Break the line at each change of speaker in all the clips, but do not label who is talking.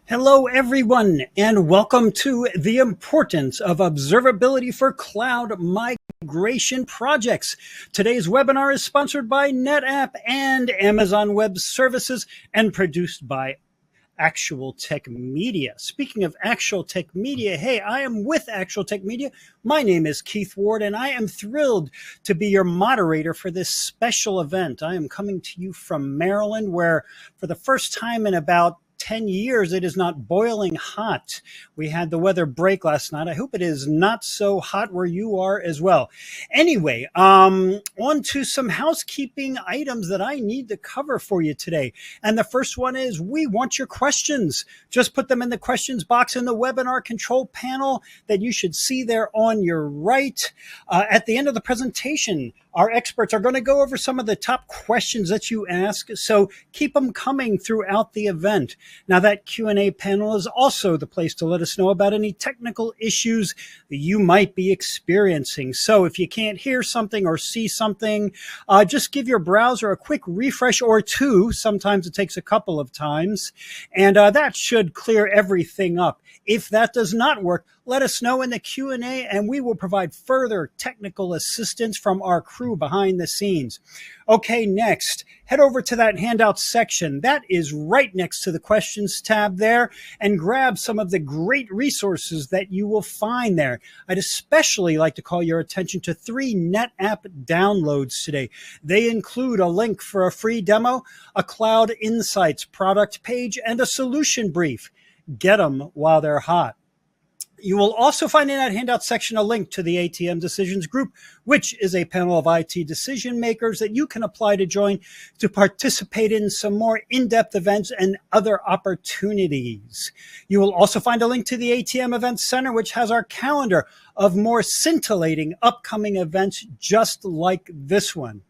Hello, everyone, and welcome to the importance of observability for cloud migration projects. Today's webinar is sponsored by NetApp and Amazon Web Services and produced by Actual Tech Media. Speaking of Actual Tech Media, hey, I am with Actual Tech Media. My name is Keith Ward, and I am thrilled to be your moderator for this special event. I am coming to you from Maryland, where for the first time in about 10 years, it is not boiling hot. We had the weather break last night. I hope it is not so hot where you are as well. Anyway, on to some housekeeping items that I need to cover for you today. And the first one is we want your questions. Just put them in the questions box in the webinar control panel that you should see there on your right. At the end of the presentation, our experts are going to go over some of the top questions that you ask, so keep them coming throughout the event. Now, that Q&A panel is also the place to let us know about any technical issues that you might be experiencing. So if you can't hear something or see something, just give your browser a quick refresh or two. Sometimes it takes a couple of times, and that should clear everything up. If that does not work, let us know in the Q&A, and we will provide further technical assistance from our crew behind the scenes. Okay, next, head over to that handout section. That is right next to the questions tab there, and grab some of the great resources that you will find there. I'd especially like to call your attention to 3 NetApp downloads today. They include a link for a free demo, a Cloud Insights product page, and a solution brief. Get them while they're hot. You will also find in that handout section a link to the ATM Decisions Group, which is a panel of IT decision makers that you can apply to join to participate in some more in-depth events and other opportunities. You will also find a link to the ATM Events Center, which has our calendar of more scintillating upcoming events just like this one.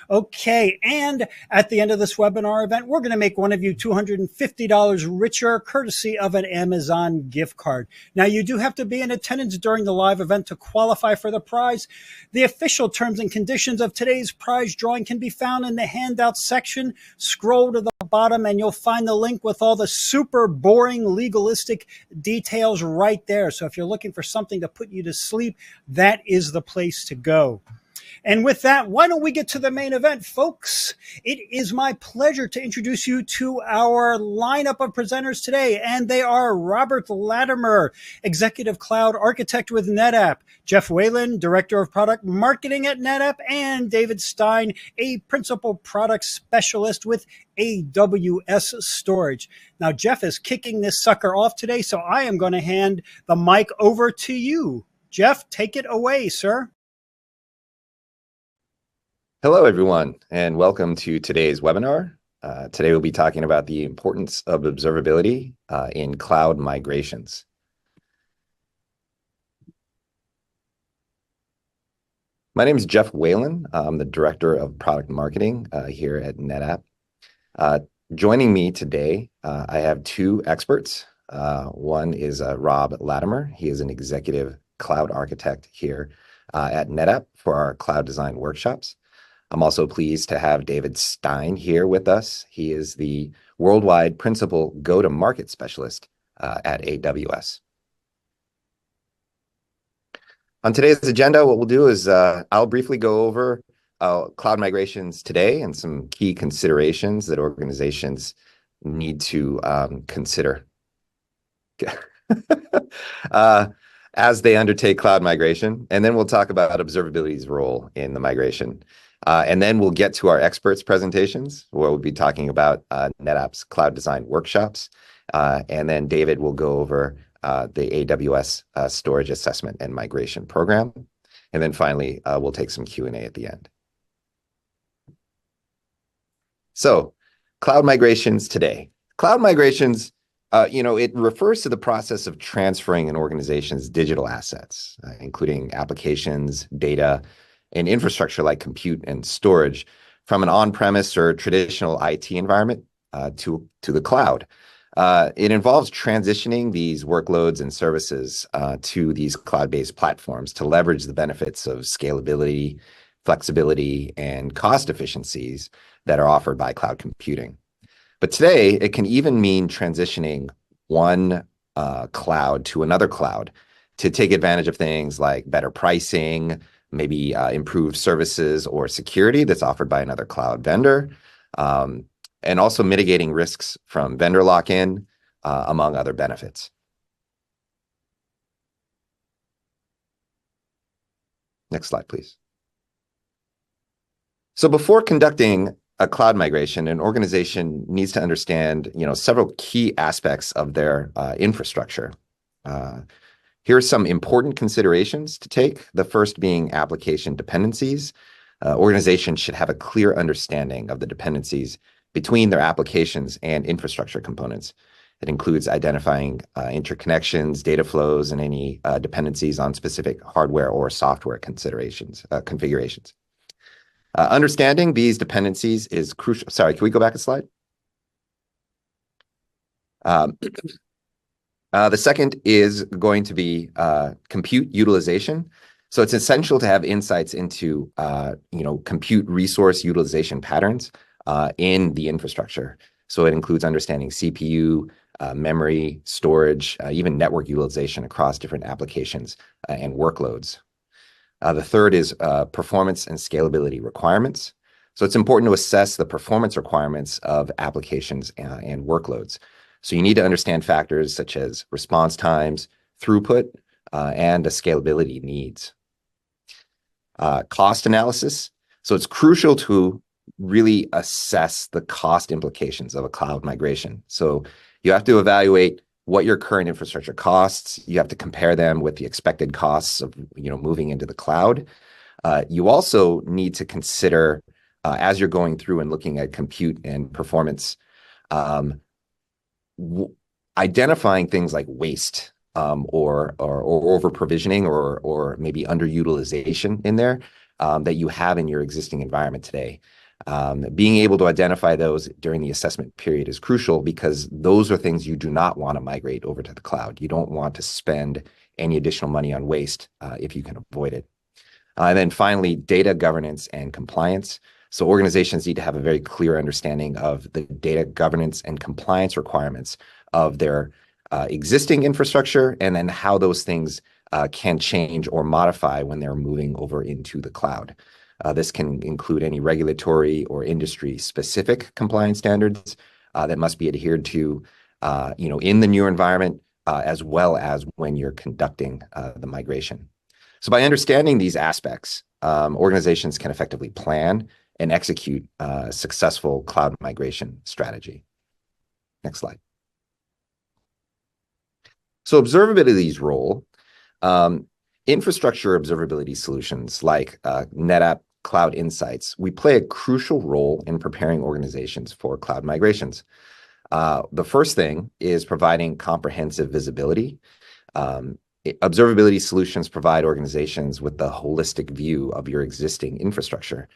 Okay, and at the end of this webinar event, we're going to make one of you $250 richer courtesy of an Amazon gift card. Now, you do have to be in attendance during the live event to qualify for the prize. The official terms and conditions of today's prize drawing can be found in the handout section. Scroll to the bottom and you'll find the link with all the super boring legalistic details right there. So if you're looking for something to put you to sleep, that is the place to go. And with that, why don't we get to the main event, folks? It is my pleasure to introduce you to our lineup of presenters today, and they are Robert Latimer, Executive Cloud Architect with NetApp, Jeff Whalen, Director of Product Marketing at NetApp, and David Stein, a Principal Product Specialist with AWS Storage. Now, Jeff is kicking this sucker off today, so I am going to hand the mic over to you. Jeff, take it away, sir.
Hello, everyone, and welcome to today's webinar. Today, we'll be talking about the importance of observability in cloud migrations. My name is Jeff Whalen. I'm the Director of Product Marketing here at NetApp. Joining me today, I have 2 experts. One is Rob Latimer. He is an Executive Cloud Architect here at NetApp for our cloud design workshops. I'm also pleased to have David Stein here with us. He is the Worldwide Principal Go-to-Market Specialist at AWS. On today's agenda, what we'll do is I'll briefly go over cloud migrations today and some key considerations that organizations need to consider as they undertake cloud migration. And then we'll talk about observability's role in the migration. And then we'll get to our experts' presentations, where we'll be talking about NetApp's cloud design workshops. And then David will go over the AWS Storage Assessment and Migration Program. And then finally, we'll take some Q&A at the end. So, cloud migrations today. Cloud migrations, it refers to the process of transferring an organization's digital assets, including applications, data, and infrastructure like compute and storage from an on-premise or traditional IT environment to the cloud. It involves transitioning these workloads and services to these cloud-based platforms to leverage the benefits of scalability, flexibility, and cost efficiencies that are offered by cloud computing. But today, it can even mean transitioning one cloud to another cloud to take advantage of things like better pricing, maybe improved services or security that's offered by another cloud vendor, and also mitigating risks from vendor lock-in, among other benefits. Next slide, please. So before conducting a cloud migration, an organization needs to understand, several key aspects of their infrastructure. Here are some important considerations to take. The first being application dependencies. Organizations should have a clear understanding of the dependencies between their applications and infrastructure components. It includes identifying interconnections, data flows, and any dependencies on specific hardware or software configurations. Understanding these dependencies is crucial. Sorry, can we go back a slide? The second is going to be compute utilization. So it's essential to have insights into compute resource utilization patterns in the infrastructure. So it includes understanding CPU, memory, storage, even network utilization across different applications and workloads. The third is performance and scalability requirements. So it's important to assess the performance requirements of applications and workloads. So you need to understand factors such as response times, throughput, and the scalability needs. Cost analysis. So it's crucial to really assess the cost implications of a cloud migration. So you have to evaluate what your current infrastructure costs. You have to compare them with the expected costs of moving into the cloud. You also need to consider, as you're going through and looking at compute and performance, identifying things like waste or over provisioning or maybe underutilization in there that you have in your existing environment today. Being able to identify those during the assessment period is crucial because those are things you do not want to migrate over to the cloud. You don't want to spend any additional money on waste if you can avoid it. And then finally, data governance and compliance. So organizations need to have a very clear understanding of the data governance and compliance requirements of their existing infrastructure and then how those things can change or modify when they're moving over into the cloud. This can include any regulatory or industry-specific compliance standards that must be adhered to, in the new environment, as well as when you're conducting the migration. So by understanding these aspects, organizations can effectively plan and execute a successful cloud migration strategy. Next slide. So observability's role, infrastructure observability solutions like NetApp Cloud Insights, we play a crucial role in preparing organizations for cloud migrations. The first thing is providing comprehensive visibility. Observability solutions provide organizations with the holistic view of your existing infrastructure,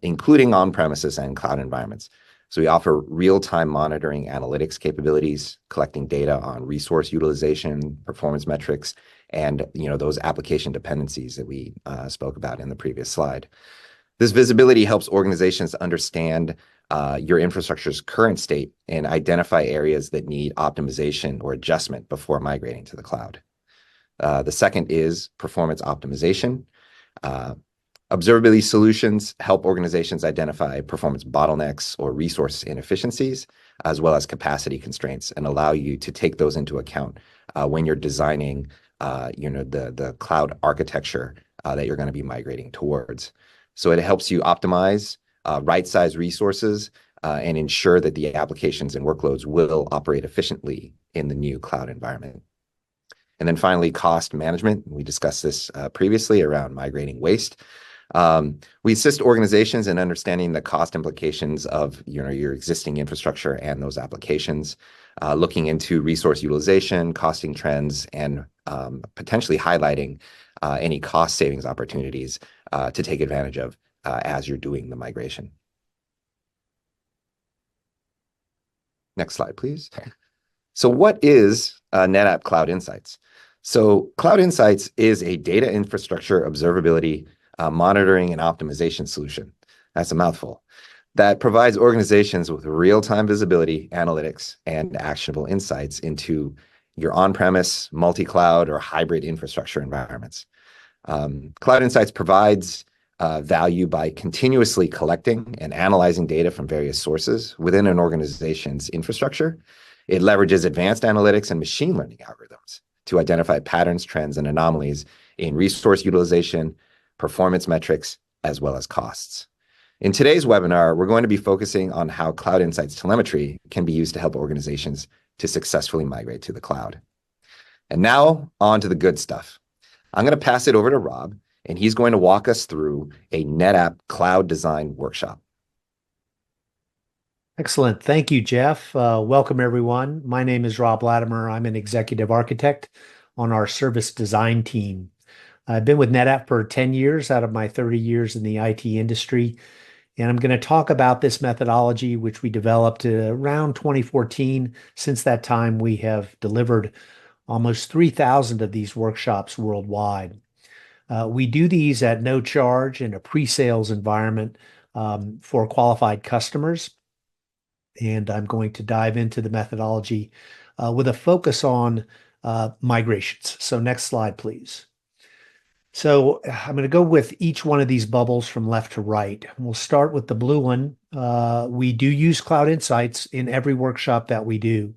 including on-premises and cloud environments. So we offer real-time monitoring analytics capabilities, collecting data on resource utilization, performance metrics, and those application dependencies that we spoke about in the previous slide. This visibility helps organizations understand your infrastructure's current state and identify areas that need optimization or adjustment before migrating to the cloud. The second is performance optimization. Observability solutions help organizations identify performance bottlenecks or resource inefficiencies, as well as capacity constraints, and allow you to take those into account when you're designing the cloud architecture that you're going to be migrating towards. So it helps you optimize, right-size resources, and ensure that the applications and workloads will operate efficiently in the new cloud environment. And then finally, cost management. We discussed this previously around migrating waste. We assist organizations in understanding the cost implications of your existing infrastructure and those applications, looking into resource utilization, costing trends, and potentially highlighting any cost savings opportunities to take advantage of as you're doing the migration. Next slide, please. So what is NetApp Cloud Insights? So Cloud Insights is a data infrastructure observability monitoring and optimization solution. That's a mouthful. that provides organizations with real-time visibility, analytics, and actionable insights into your on-premise, multi-cloud, or hybrid infrastructure environments. Cloud Insights provides value by continuously collecting and analyzing data from various sources within an organization's infrastructure. It leverages advanced analytics and machine learning algorithms to identify patterns, trends, and anomalies in resource utilization, performance metrics, as well as costs. In today's webinar, we're going to be focusing on how Cloud Insights telemetry can be used to help organizations to successfully migrate to the cloud. And now on to the good stuff. I'm going to pass it over to Rob, and he's going to walk us through a NetApp Cloud Design workshop.
Excellent. Thank you, Jeff. Welcome, everyone. My name is Rob Latimer. I'm an executive architect on our service design team. I've been with NetApp for 10 years out of my 30 years in the IT industry. And I'm going to talk about this methodology, which we developed around 2014. Since that time, we have delivered almost 3,000 of these workshops worldwide. We do these at no charge in a pre-sales environment for qualified customers. And I'm going to dive into the methodology with a focus on migrations. So next slide, please. So I'm going to go with each one of these bubbles from left to right. We'll start with the blue one. We do use Cloud Insights in every workshop that we do.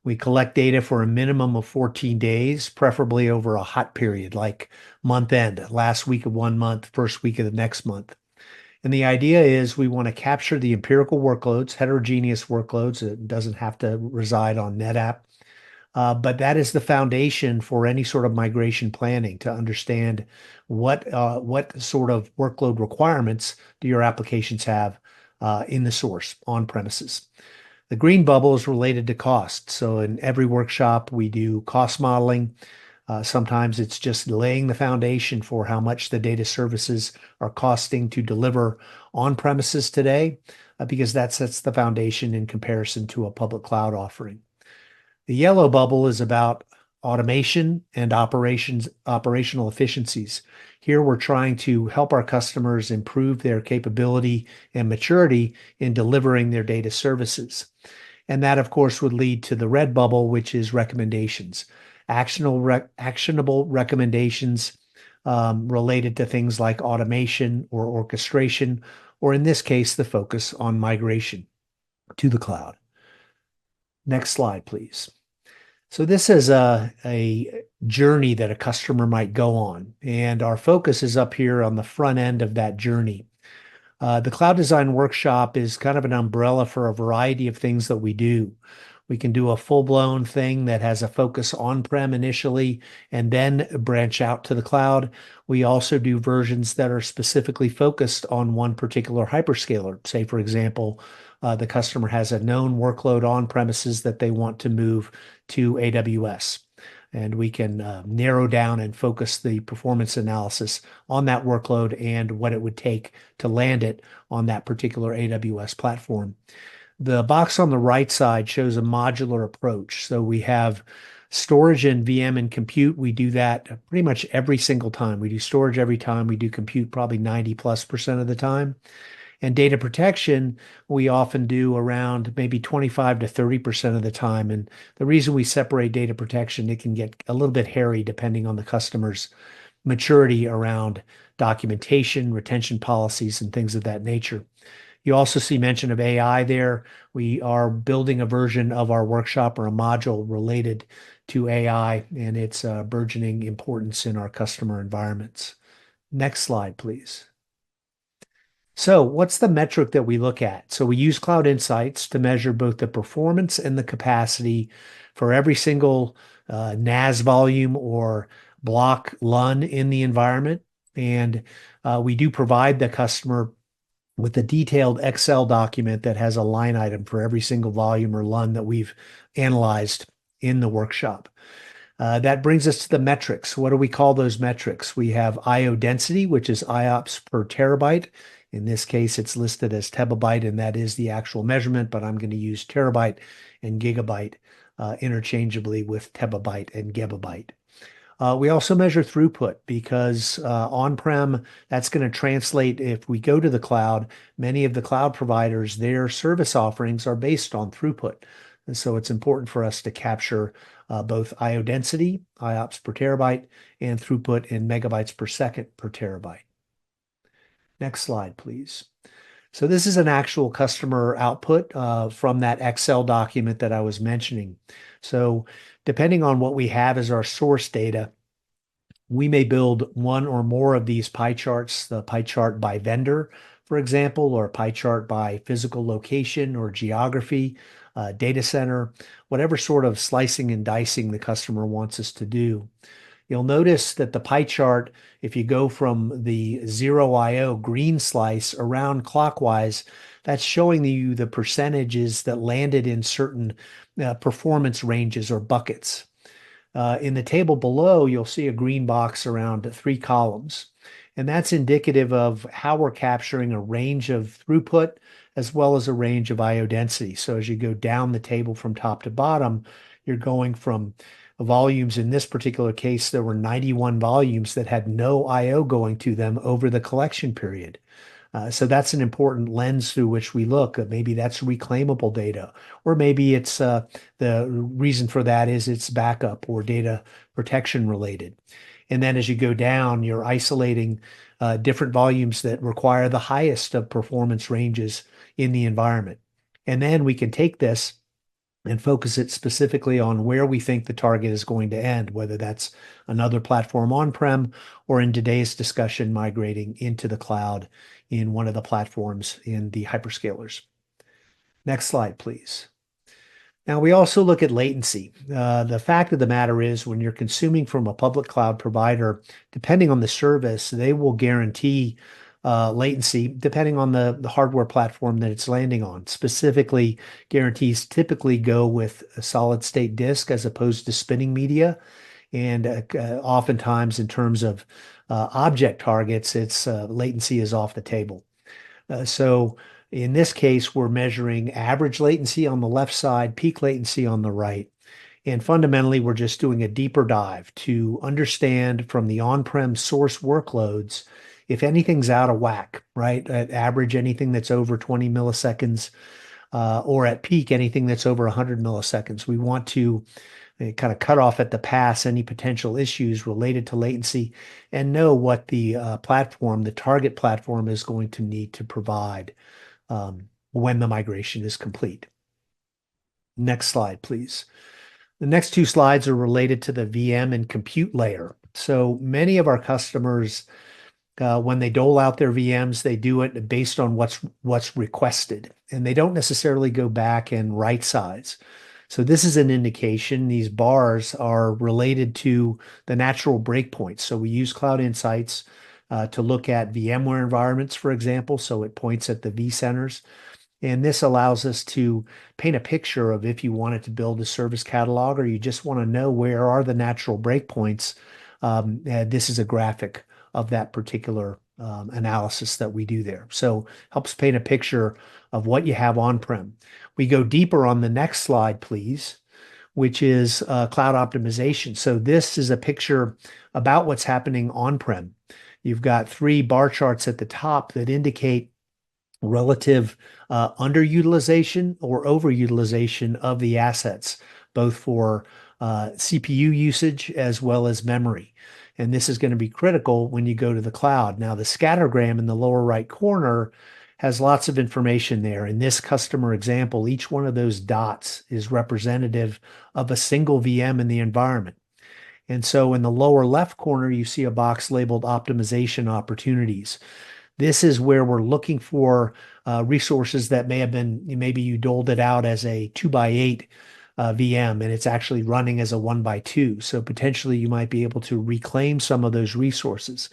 We collect data for a minimum of 14 days, preferably over a hot period, like month end, last week of one month, first week of the next month. And the idea is we want to capture the empirical workloads, heterogeneous workloads. It doesn't have to reside on NetApp. But that is the foundation for any sort of migration planning to understand what sort of workload requirements do your applications have in the source on premises. The green bubble is related to cost. So in every workshop, we do cost modeling. Sometimes it's just laying the foundation for how much the data services are costing to deliver on premises today, because that sets the foundation in comparison to a public cloud offering. The yellow bubble is about automation and operational efficiencies. Here we're trying to help our customers improve their capability and maturity in delivering their data services. And that, of course, would lead to the red bubble, which is recommendations. Actionable recommendations related to things like automation or orchestration, or in this case, the focus on migration to the cloud. Next slide, please. So this is a journey that a customer might go on, and our focus is up here on the front end of that journey. The Cloud Design Workshop is kind of an umbrella for a variety of things that we do. We can do a full-blown thing that has a focus on-prem initially and then branch out to the cloud. We also do versions that are specifically focused on one particular hyperscaler. Say, for example, the customer has a known workload on premises that they want to move to AWS. And we can narrow down and focus the performance analysis on that workload and what it would take to land it on that particular AWS platform. The box on the right side shows a modular approach. So we have storage and VM and compute. We do that pretty much every single time. We do storage every time. We do compute probably 90+% of the time. And data protection, we often do around maybe 25 to 30% of the time. And the reason we separate data protection, it can get a little bit hairy depending on the customer's maturity around documentation, retention policies, and things of that nature. You also see mention of AI there. We are building a version of our workshop or a module related to AI and its burgeoning importance in our customer environments. Next slide, please. So what's the metric that we look at? So we use Cloud Insights to measure both the performance and the capacity for every single NAS volume or block LUN in the environment. And we do provide the customer with a detailed Excel document that has a line item for every single volume or LUN that we've analyzed in the workshop. That brings us to the metrics. What do we call those metrics? We have IO density, which is IOPS per terabyte. In this case, it's listed as terabyte, and that is the actual measurement, but I'm going to use terabyte and gigabyte interchangeably with terabyte and gigabyte. We also measure throughput because on-prem, that's going to translate. If we go to the cloud, many of the cloud providers, their service offerings are based on throughput. And so it's important for us to capture both IO density, IOPS per terabyte, and throughput in megabytes per second per terabyte. Next slide, please. So this is an actual customer output from that Excel document that I was mentioning. So depending on what we have as our source data, we may build one or more of these pie charts, the pie chart by vendor, for example, or a pie chart by physical location or geography, data center, whatever sort of slicing and dicing the customer wants us to do. You'll notice that the pie chart, if you go from the 0 IO green slice around clockwise, that's showing you the percentages that landed in certain performance ranges or buckets. In the table below, you'll see a green box around 3 columns. And that's indicative of how we're capturing a range of throughput as well as a range of IO density. So as you go down the table from top to bottom, you're going from volumes. In this particular case, there were 91 volumes that had no IO going to them over the collection period. So that's an important lens through which we look. Maybe that's reclaimable data, or maybe it's the reason for that is it's backup or data protection related. And then as you go down, you're isolating different volumes that require the highest of performance ranges in the environment. And then we can take this and focus it specifically on where we think the target is going to end, whether that's another platform on-prem or in today's discussion, migrating into the cloud in one of the platforms in the hyperscalers. Next slide, please. Now, we also look at latency. The fact of the matter is when you're consuming from a public cloud provider, depending on the service, they will guarantee latency depending on the hardware platform that it's landing on. Specifically, guarantees typically go with a solid state disk as opposed to spinning media. And oftentimes in terms of object targets, its latency is off the table. So in this case, we're measuring average latency on the left side, peak latency on the right. And fundamentally, we're just doing a deeper dive to understand from the on-prem source workloads if anything's out of whack, right? At average, anything that's over 20 milliseconds, or at peak, anything that's over 100 milliseconds. We want to kind of cut off at the pass any potential issues related to latency and know what the platform, the target platform, is going to need to provide when the migration is complete. Next slide, please. The next 2 slides are related to the VM and compute layer. So many of our customers, when they dole out their VMs, they do it based on what's requested, and they don't necessarily go back and right size. So this is an indication. These bars are related to the natural breakpoints. So we use Cloud Insights to look at VMware environments, for example. So it points at the vCenters. And this allows us to paint a picture of if you wanted to build a service catalog or you just want to know where are the natural breakpoints. This is a graphic of that particular analysis that we do there. So helps paint a picture of what you have on-prem. We go deeper on the next slide, please, which is cloud optimization. So this is a picture about what's happening on-prem. You've got 3 bar charts at the top that indicate relative underutilization or overutilization of the assets, both for CPU usage as well as memory. And this is going to be critical when you go to the cloud. Now, the scattergram in the lower right corner has lots of information there. In this customer example, each one of those dots is representative of a single VM in the environment. And so in the lower left corner, you see a box labeled optimization opportunities. This is where we're looking for resources that may have been, maybe you doled it out as a 2x8 VM and it's actually running as a 1x2. So potentially you might be able to reclaim some of those resources.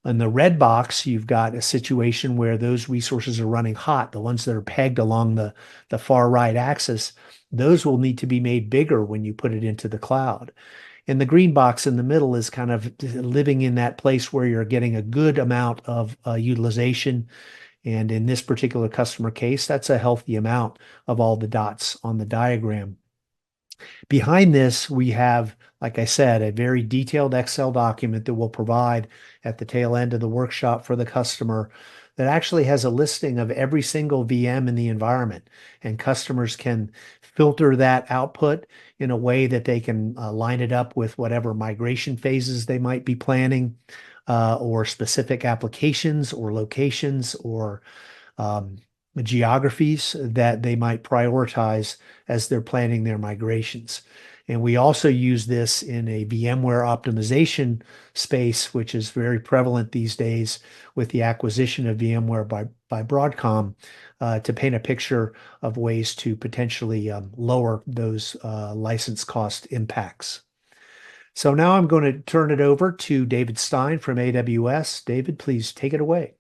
In the red box, you've got a situation where those resources are running hot, the ones that are pegged along the far right axis. Those will need to be made bigger when you put it into the cloud. And the green box in the middle is kind of living in that place where you're getting a good amount of utilization. And in this particular customer case, that's a healthy amount of all the dots on the diagram. Behind this, we have, like I said, a very detailed Excel document that we'll provide at the tail end of the workshop for the customer that actually has a listing of every single VM in the environment. And customers can filter that output in a way that they can line it up with whatever migration phases they might be planning, or specific applications or locations or um, geographies that they might prioritize as they're planning their migrations. And we also use this in a VMware optimization space, which is very prevalent these days with the acquisition of VMware by Broadcom, to paint a picture of ways to potentially lower those license cost impacts. So now I'm going to turn it over to David Stein from AWS. David, please take it away.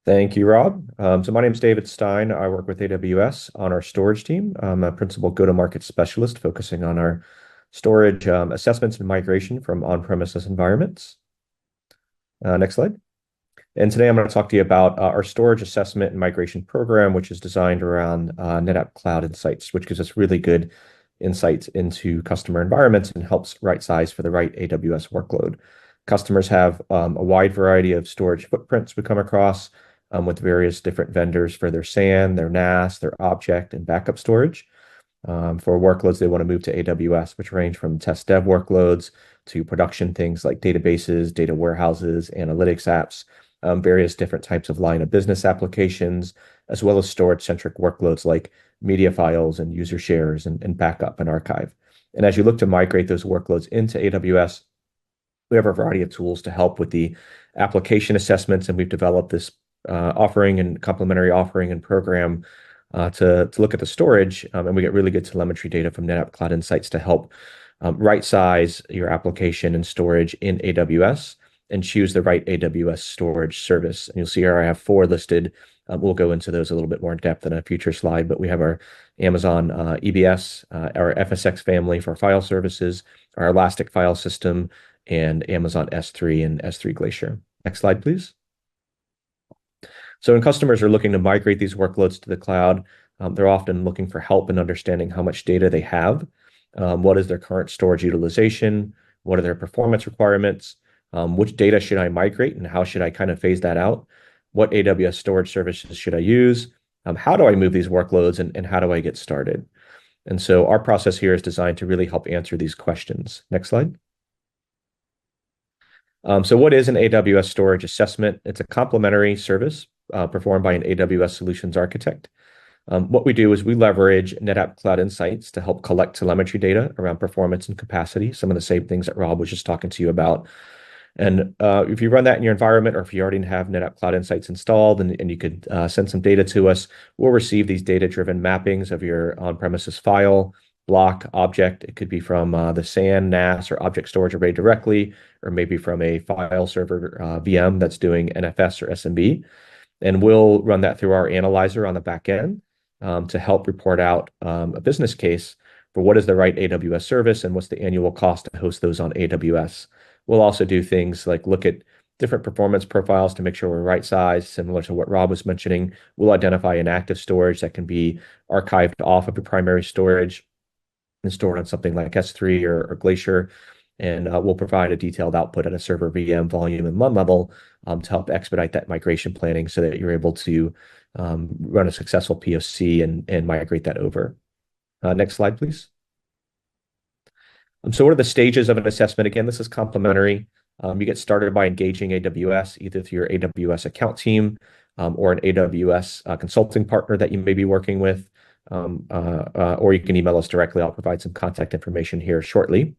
Thank you, Rob. So my name is David Stein. I work with AWS on our storage team. I'm a principal go-to-market specialist focusing on our storage assessments and migration from on-premises environments. Next slide. And today I'm going to talk to you about our storage assessment and migration program, which is designed around NetApp Cloud Insights, which gives us really good insights into customer environments and helps right size for the right AWS workload. Customers have a wide variety of storage footprints we come across with various different vendors for their SAN, their NAS, their object, and backup storage. For workloads, they want to move to AWS, which range from test dev workloads to production things like databases, data warehouses, analytics apps, various different types of line of business applications, as well as storage-centric workloads like media files and user shares and backup and archive. And as you look to migrate those workloads into AWS, we have a variety of tools to help with the application assessments, and we've developed this offering and complementary offering and program to look at the storage, and we get really good telemetry data from NetApp Cloud Insights to help right size your application and storage in AWS and choose the right AWS storage service. And you'll see here I have 4 listed. We'll go into those a little bit more in depth in a future slide, but we have our Amazon EBS, our FSx family for file services, our Elastic file system, and Amazon S3 and S3 Glacier. Next slide, please. So when customers are looking to migrate these workloads to the cloud, they're often looking for help in understanding how much data they have, what is their current storage utilization, what are their performance requirements, which data should I migrate and how should I kind of phase that out, what AWS storage services should I use, how do I move these workloads, and how do I get started? And so our process here is designed to really help answer these questions. Next slide. So what is an AWS storage assessment? It's a complementary service performed by an AWS solutions architect. What we do is we leverage NetApp Cloud Insights to help collect telemetry data around performance and capacity, some of the same things that Rob was just talking to you about. And if you run that in your environment, or if you already have NetApp Cloud Insights installed and you could send some data to us, we'll receive these data-driven mappings of your on-premises file, block, object. It could be from the SAN, NAS, or object storage array directly, or maybe from a file server VM that's doing NFS or SMB. And we'll run that through our analyzer on the back end to help report out a business case for what is the right AWS service and what's the annual cost to host those on AWS. We'll also do things like look at different performance profiles to make sure we're right size, similar to what Rob was mentioning. We'll identify inactive storage that can be archived off of your primary storage and stored on something like S3 or Glacier. And we'll provide a detailed output at a server VM volume and LUN level to help expedite that migration planning so that you're able to run a successful POC and migrate that over. Next slide, please. So what are the stages of an assessment? Again, this is complementary. You get started by engaging AWS, either through your AWS account team or an AWS consulting partner that you may be working with, or you can email us directly. I'll provide some contact information here shortly.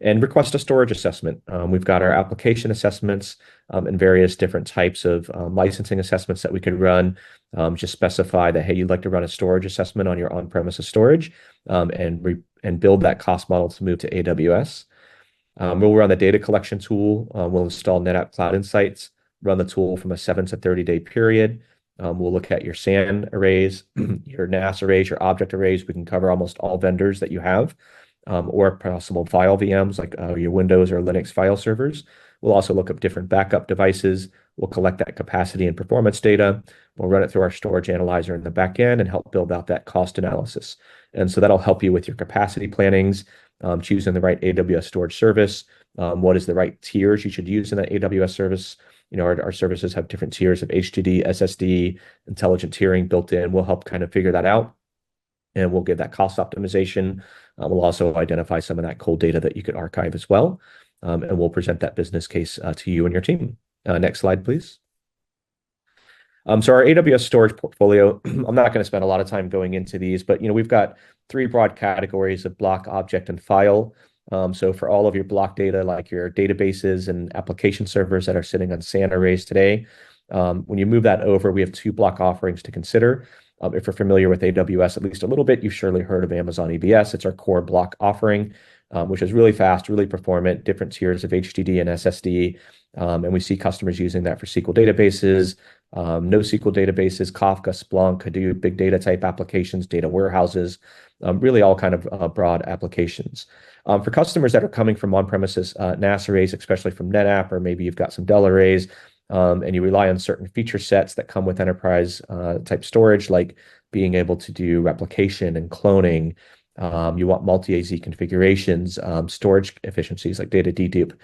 And request a storage assessment. We've got our application assessments and various different types of licensing assessments that we could run. Just specify that, hey, you'd like to run a storage assessment on your on-premises storage and build that cost model to move to AWS. We'll run the data collection tool. We'll install NetApp Cloud Insights, run the tool from a 7 to 30-day period. We'll look at your SAN arrays, your NAS arrays, your object arrays. We can cover almost all vendors that you have. Or possible file VMs like your Windows or Linux file servers. We'll also look up different backup devices, We'll collect that capacity and performance data. We'll run it through our storage analyzer in the back end and help build out that cost analysis. And so that'll help you with your capacity plannings, choosing the right AWS storage service, what is the right tiers you should use in that AWS service. Our services have different tiers of HDD, SSD, intelligent tiering built in. We'll help kind of figure that out, and we'll give that cost optimization. We'll also identify some of that cold data that you could archive as well, and we'll present that business case to you and your team. Next slide, please. So our AWS storage portfolio, I'm not going to spend a lot of time going into these, but we've got three broad categories of block, object, and file. So for all of your block data, like your databases and application servers that are sitting on SAN arrays today, when you move that over, we have two block offerings to consider. If you're familiar with AWS at least a little bit, you've surely heard of Amazon EBS. It's our core block offering, which is really fast, really performant, different tiers of HDD and SSD. And we see customers using that for SQL databases, NoSQL databases, Kafka, Splunk, Hadoop, big data type applications, data warehouses, really all kind of broad applications. For customers that are coming from on-premises NAS arrays, especially from NetApp, or maybe you've got some Dell arrays, and you rely on certain feature sets that come with enterprise type storage, like being able to do replication and cloning. You want multi-AZ configurations, storage efficiencies like data dedupe.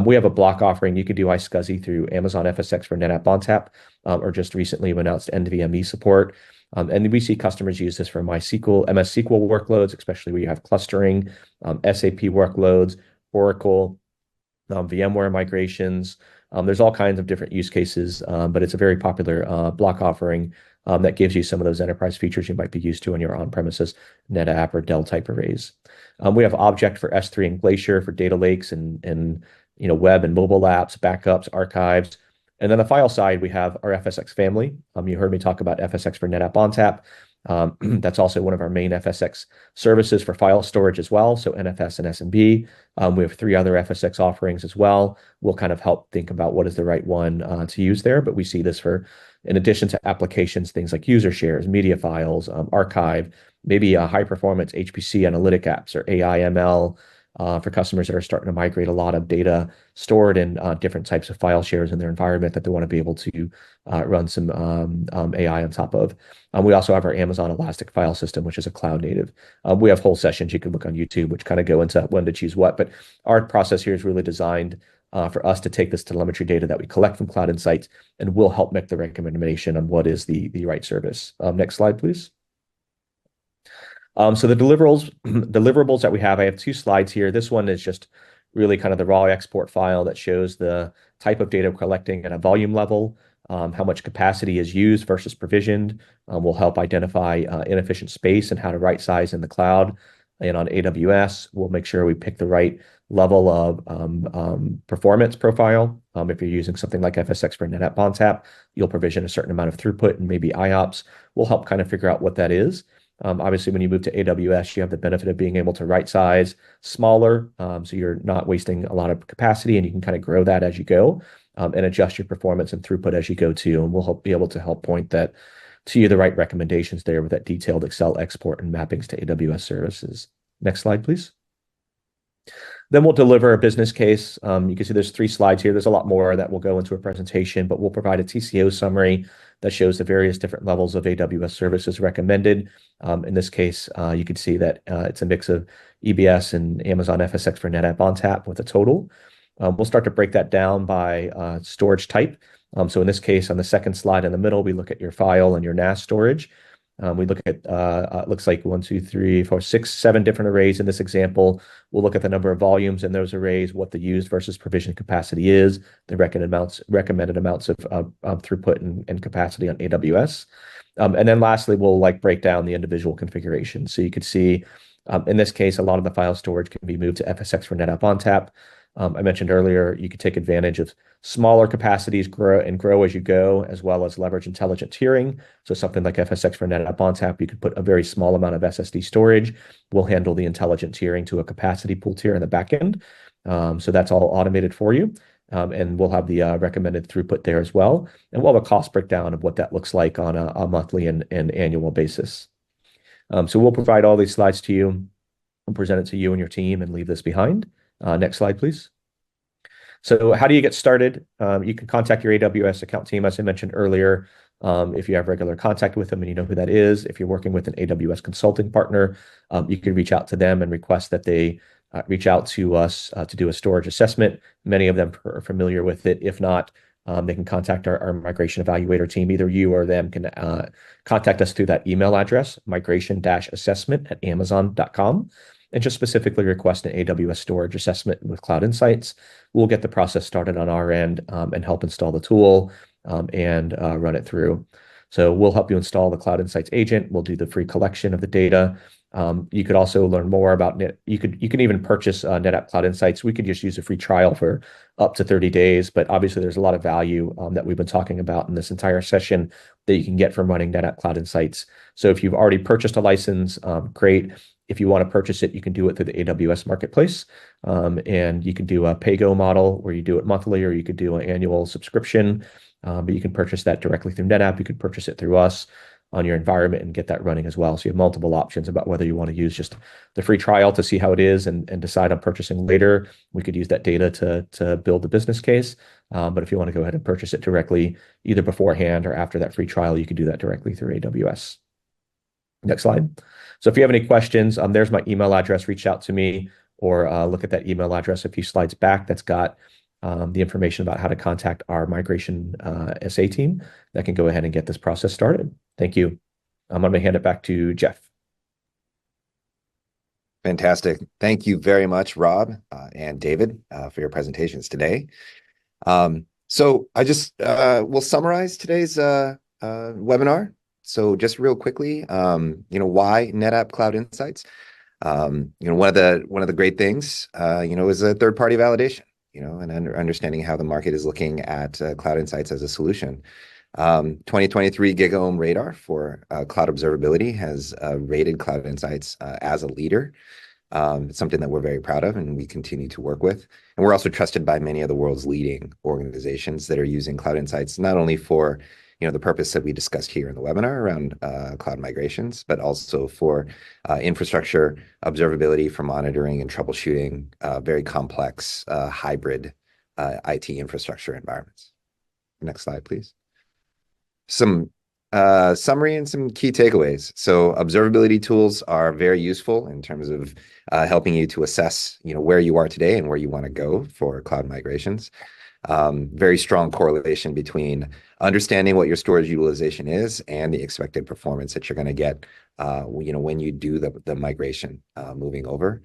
We have a block offering. You can do iSCSI through Amazon FSx for NetApp ONTAP, or just recently we announced NVMe support. And we see customers use this for MySQL, MS SQL workloads, especially where you have clustering, SAP workloads, Oracle, VMware migrations. There's all kinds of different use cases, but it's a very popular block offering that gives you some of those enterprise features you might be used to on your on-premises NetApp or Dell type arrays. We have Object for S3 and Glacier for data lakes and web and mobile apps, backups, archives. And then the file side, we have our FSx family. You heard me talk about FSx for NetApp ONTAP. That's also one of our main FSx services for file storage as well. So NFS and SMB. We have three other FSx offerings as well. We'll kind of help think about what is the right one to use there. But we see this for, in addition to applications, things like user shares, media files, archive, maybe a high performance HPC analytic apps or AI ML. For customers that are starting to migrate a lot of data stored in different types of file shares in their environment that they want to be able to run some AI on top of. We also have our Amazon Elastic File System, which is a cloud native. We have whole sessions you can look on YouTube, which kind of go into when to choose what. But our process here is really designed for us to take this telemetry data that we collect from Cloud Insights, and we'll help make the recommendation on what is the right service. Next slide, please. So the deliverables that we have, I have two slides here. This one is just really kind of the raw export file that shows the type of data we're collecting at a volume level, how much capacity is used versus provisioned. We'll help identify inefficient space and how to right size in the cloud. And on AWS, we'll make sure we pick the right level of performance profile. If you're using something like FSx for NetApp ONTAP, you'll provision a certain amount of throughput and maybe IOPS. We'll help kind of figure out what that is. Obviously, when you move to AWS, you have the benefit of being able to right size smaller, so you're not wasting a lot of capacity, and you can kind of grow that as you go and adjust your performance and throughput as you go too. And we'll be able to help point that to you the right recommendations there with that detailed Excel export and mappings to AWS services. Next slide, please. Then we'll deliver a business case. You can see there's three slides here. There's a lot more that will go into a presentation, but we'll provide a TCO summary that shows the various different levels of AWS services recommended. In this case, you can see that it's a mix of EBS and Amazon FSx for NetApp ONTAP with a total. We'll start to break that down by storage type. So in this case, on the second slide in the middle, we look at your file and your NAS storage. We look at, it looks like 1, 2, 3, 4, 6, 7 different arrays in this example. We'll look at the number of volumes in those arrays, what the used versus provision capacity is, the recommended amounts of throughput and capacity on AWS. And then lastly, we'll break down the individual configurations. So you could see, in this case, a lot of the file storage can be moved to FSx for NetApp ONTAP. I mentioned earlier, you could take advantage of smaller capacities, grow as you go, as well as leverage intelligent tiering. So something like FSx for NetApp ONTAP, you could put a very small amount of SSD storage. We'll handle the intelligent tiering to a capacity pool tier in the back end. So that's all automated for you. And we'll have the recommended throughput there as well. And we'll have a cost breakdown of what that looks like on a monthly and annual basis. So we'll provide all these slides to you and present it to you and your team and leave this behind. Next slide, please. So how do you get started? You can contact your AWS account team, as I mentioned earlier. If you have regular contact with them and you know who that is, if you're working with an AWS consulting partner, you can reach out to them and request that they reach out to us to do a storage assessment. Many of them are familiar with it. If not, they can contact our migration evaluator team. Either you or them can contact us through that email address, migration-assessment@amazon.com, and just specifically request an AWS storage assessment with Cloud Insights. We'll get the process started on our end and help install the tool and run it through. So we'll help you install the Cloud Insights agent. We'll do the free collection of the data. You could also learn more about you can even purchase NetApp Cloud Insights. We could just use a free trial for up to 30 days, but obviously there's a lot of value that we've been talking about in this entire session that you can get from running NetApp Cloud Insights. So if you've already purchased a license, great. If you want to purchase it, you can do it through the AWS Marketplace. And you can do a pay-go model where you do it monthly, or you could do an annual subscription. But you can purchase that directly through NetApp. You could purchase it through us on your environment and get that running as well. So you have multiple options about whether you want to use just the free trial to see how it is and decide on purchasing later. We could use that data to build the business case. But if you want to go ahead and purchase it directly, either beforehand or after that free trial, you can do that directly through AWS. Next slide. So if you have any questions, there's my email address. Reach out to me or look at that email address a few slides back. That's got the information about how to contact our migration SA team that can go ahead and get this process started. Thank you. I'm going to hand it back to Jeff.
Fantastic. Thank you very much, Rob and David, for your presentations today. So I just will summarize today's webinar. So just real quickly, why NetApp Cloud Insights? One of the great things, is a third-party validation. And understanding how the market is looking at Cloud Insights as a solution. 2023 GigaOM Radar for Cloud Observability has rated Cloud Insights as a leader. It's something that we're very proud of and we continue to work with. And we're also trusted by many of the world's leading organizations that are using Cloud Insights, not only for the purpose that we discussed here in the webinar around cloud migrations, but also for infrastructure observability for monitoring and troubleshooting very complex hybrid IT infrastructure environments. Next slide, please. Some summary and some key takeaways. So observability tools are very useful in terms of helping you to assess where you are today and where you want to go for cloud migrations. Very strong correlation between understanding what your storage utilization is and the expected performance that you're going to get, when you do the migration moving over.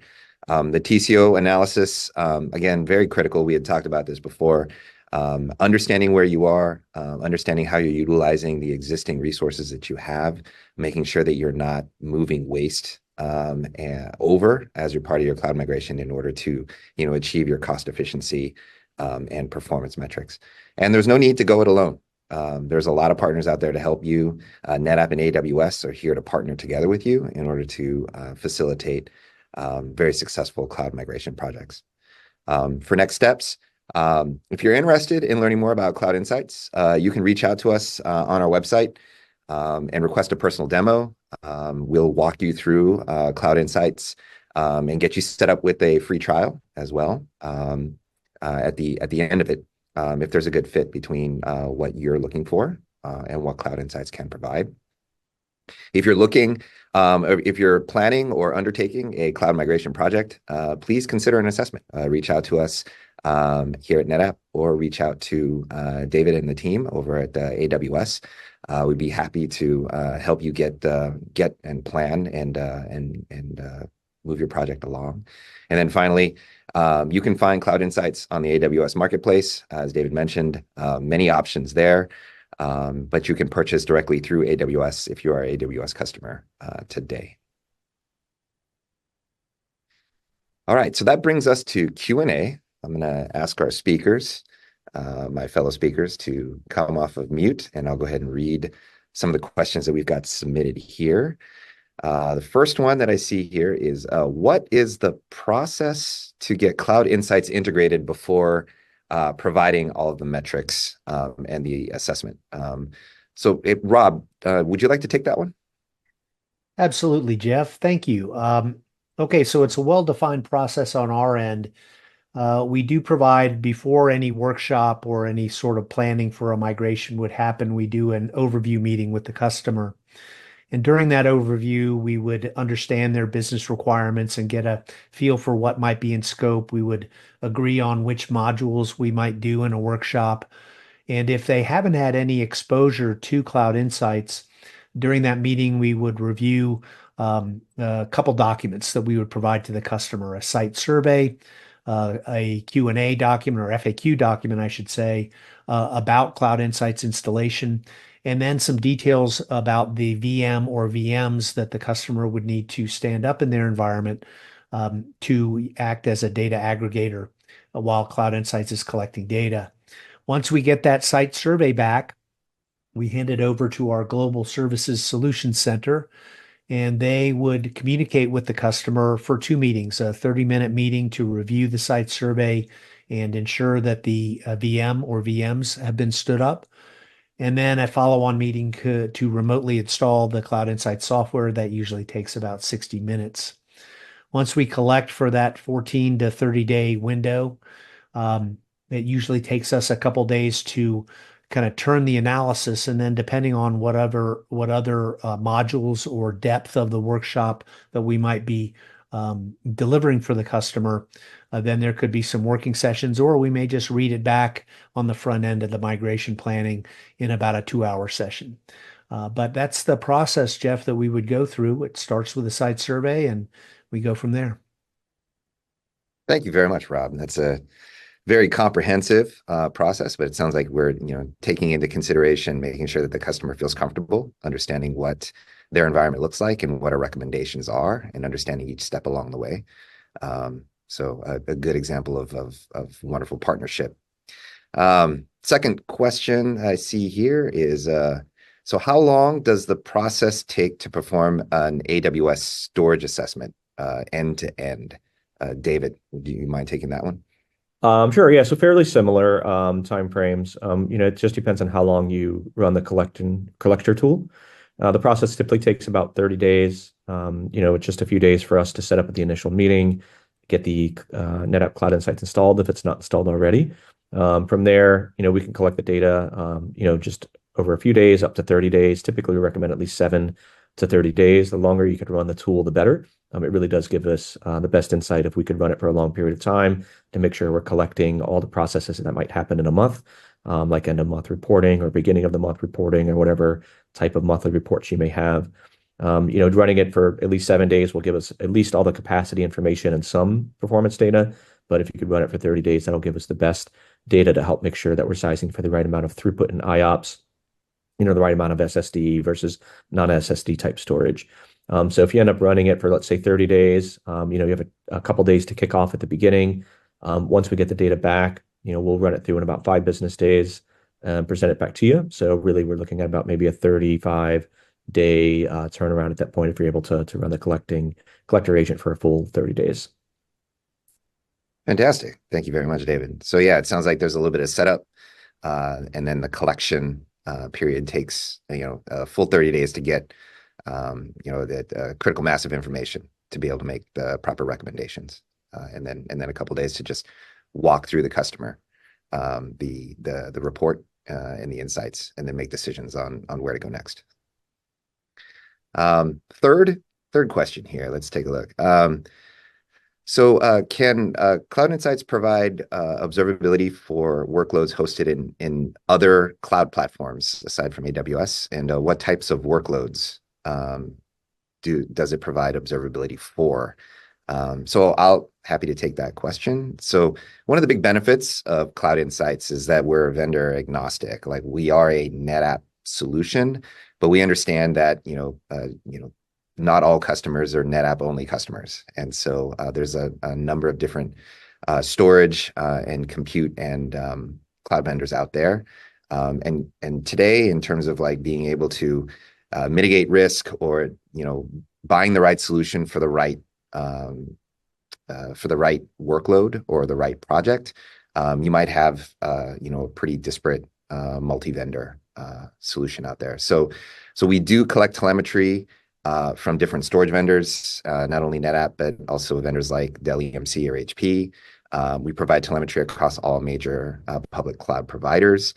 The TCO analysis, again, very critical. We had talked about this before. Understanding where you are, understanding how you're utilizing the existing resources that you have, making sure that you're not moving waste over as you're part of your cloud migration in order to, achieve your cost efficiency and performance metrics. And there's no need to go it alone. There's a lot of partners out there to help you. NetApp and AWS are here to partner together with you in order to facilitate very successful cloud migration projects. For next steps, if you're interested in learning more about Cloud Insights, you can reach out to us on our website and request a personal demo. We'll walk you through Cloud Insights and get you set up with a free trial as well. At the end of it, if there's a good fit between what you're looking for and what Cloud Insights can provide. If you're looking, or if you're planning or undertaking a cloud migration project, please consider an assessment. Reach out to us here at NetApp or reach out to David and the team over at AWS. We'd be happy to help you get and plan and move your project along. And then finally, you can find Cloud Insights on the AWS Marketplace. As David mentioned, many options there, but you can purchase directly through AWS if you are an AWS customer today. All right, so that brings us to Q&A. I'm going to ask our speakers, my fellow speakers, to come off of mute, and I'll go ahead and read some of the questions that we've got submitted here. The first one that I see here is, what is the process to get Cloud Insights integrated before providing all of the metrics and the assessment? Rob, would you like to take that one?
Absolutely, Jeff. Thank you. Okay, so it's a well-defined process on our end. We do provide, before any workshop or any sort of planning for a migration would happen, we do an overview meeting with the customer. And during that overview, we would understand their business requirements and get a feel for what might be in scope. We would agree on which modules we might do in a workshop. And if they haven't had any exposure to Cloud Insights, during that meeting, we would review a couple documents that we would provide to the customer, a site survey, a Q&A document, or FAQ document, I should say, about Cloud Insights installation, and then some details about the VM or VMs that the customer would need to stand up in their environment to act as a data aggregator while Cloud Insights is collecting data. Once we get that site survey back, we hand it over to our Global Services Solutions Center, and they would communicate with the customer for 2 meetings, a 30-minute meeting to review the site survey and ensure that the VM or VMs have been stood up, and then a follow-on meeting to remotely install the Cloud Insights software. That usually takes about 60 minutes. Once we collect for that 14 to 30-day window, it usually takes us a couple days to kind of turn the analysis, and then depending on what other modules or depth of the workshop that we might be delivering for the customer, then there could be some working sessions, or we may just read it back on the front end of the migration planning in about a 2-hour session. But that's the process, Jeff, that we would go through. It starts with a site survey, and we go from there.
Thank you very much, Rob. That's a very comprehensive process, but it sounds like we're taking into consideration making sure that the customer feels comfortable, understanding what their environment looks like and what our recommendations are, and understanding each step along the way. So a good example of wonderful partnership. Second question I see here is, so how long does the process take to perform an AWS storage assessment end to end? David, do you mind taking that one?
Sure. Yeah. So fairly similar timeframes. It just depends on how long you run the collector tool. The process typically takes about 30 days. It's just a few days for us to set up at the initial meeting, get the NetApp Cloud Insights installed if it's not installed already. From there, we can collect the data, just over a few days, up to 30 days. Typically, we recommend at least 7 to 30 days. The longer you can run the tool, the better. It really does give us the best insight if we could run it for a long period of time to make sure we're collecting all the processes that might happen in a month, like end of month reporting or beginning of the month reporting or whatever type of monthly reports you may have. Running it for at least 7 days will give us at least all the capacity information and some performance data. But if you could run it for 30 days, that'll give us the best data to help make sure that we're sizing for the right amount of throughput and IOPS, the right amount of SSD versus non-SSD type storage. So if you end up running it for, let's say, 30 days, you have a couple days to kick off at the beginning. Once we get the data back, we'll run it through in about 5 business days and present it back to you. So really, we're looking at about maybe a 35-day turnaround at that point if you're able to run the collector agent for a full 30 days.
Fantastic. Thank you very much, David. So yeah, it sounds like there's a little bit of setup, and then the collection period takes a full 30 days to get that critical mass of information to be able to make the proper recommendations, and then a couple of days to just walk through the customer, the report and the insights, and then make decisions on where to go next. Third question here. Let's take a look. So can Cloud Insights provide observability for workloads hosted in other cloud platforms aside from AWS? And what types of workloads does it provide observability for? So I'll happy to take that question. So one of the big benefits of Cloud Insights is that we're vendor agnostic. Like, we are a NetApp solution, but we understand that not all customers are NetApp only customers. And so there's a number of different storage and compute and cloud vendors out there. And today, in terms of like being able to mitigate risk, or buying the right solution for the right workload or the right project, you might have a pretty disparate multi-vendor solution out there. So we do collect telemetry from different storage vendors, not only NetApp, but also vendors like Dell EMC or HP. We provide telemetry across all major public cloud providers,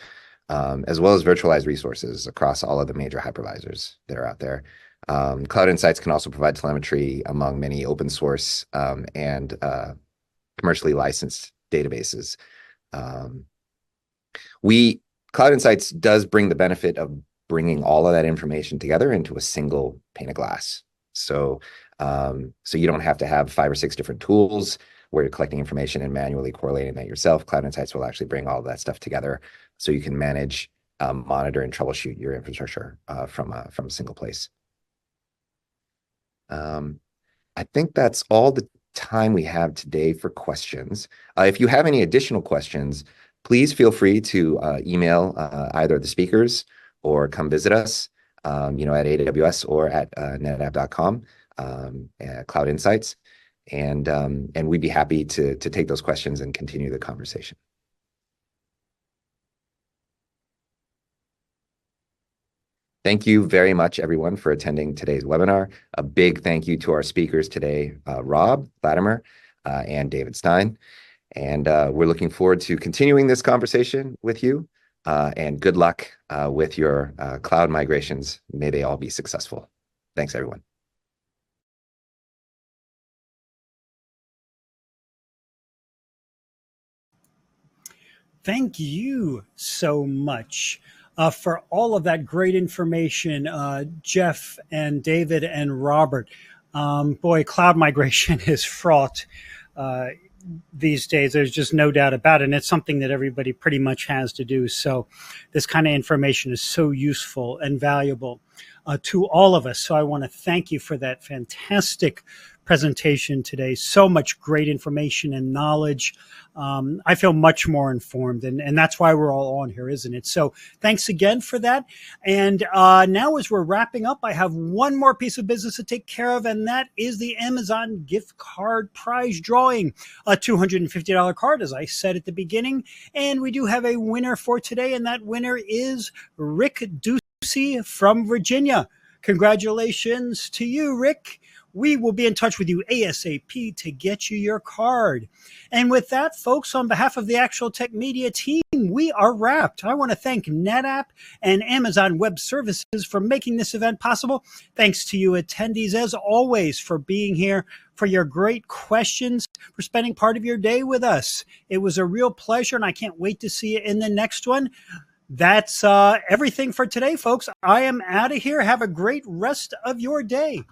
as well as virtualized resources across all of the major hypervisors that are out there. Cloud Insights can also provide telemetry among many open source and commercially licensed databases. Cloud Insights does bring the benefit of bringing all of that information together into a single pane of glass. So you don't have to have 5 or 6 different tools where you're collecting information and manually correlating that yourself. Cloud Insights will actually bring all of that stuff together so you can manage, monitor, and troubleshoot your infrastructure from a single place. I think that's all the time we have today for questions. If you have any additional questions, please feel free to email either the speakers or come visit us, at AWS or at netapp.com, Cloud Insights, and we'd be happy to take those questions and continue the conversation. Thank you very much, everyone, for attending today's webinar. A big thank you to our speakers today, Rob Latimer and David Stein. And we're looking forward to continuing this conversation with you. And good luck with your cloud migrations. May they all be successful. Thanks, everyone.
Thank you so much for all of that great information, Jeff and David and Robert. Boy, cloud migration is fraught these days. There's just no doubt about it. And it's something that everybody pretty much has to do. So this kind of information is so useful and valuable to all of us. So I want to thank you for that fantastic presentation today. So much great information and knowledge. I feel much more informed, and that's why we're all on here, isn't it? So thanks again for that. And now as we're wrapping up, I have one more piece of business to take care of, and that is the Amazon gift card prize drawing, a $250 card, as I said at the beginning. And we do have a winner for today, and that winner is Rick Ducey from Virginia. Congratulations to you, Rick. We will be in touch with you ASAP to get you your card. And with that, folks, on behalf of the Actual Tech Media team, we are wrapped. I want to thank NetApp and Amazon Web Services for making this event possible. Thanks to you attendees, as always, for being here, for your great questions, for spending part of your day with us. It was a real pleasure, and I can't wait to see you in the next one. That's everything for today, folks. I am out of here. Have a great rest of your day.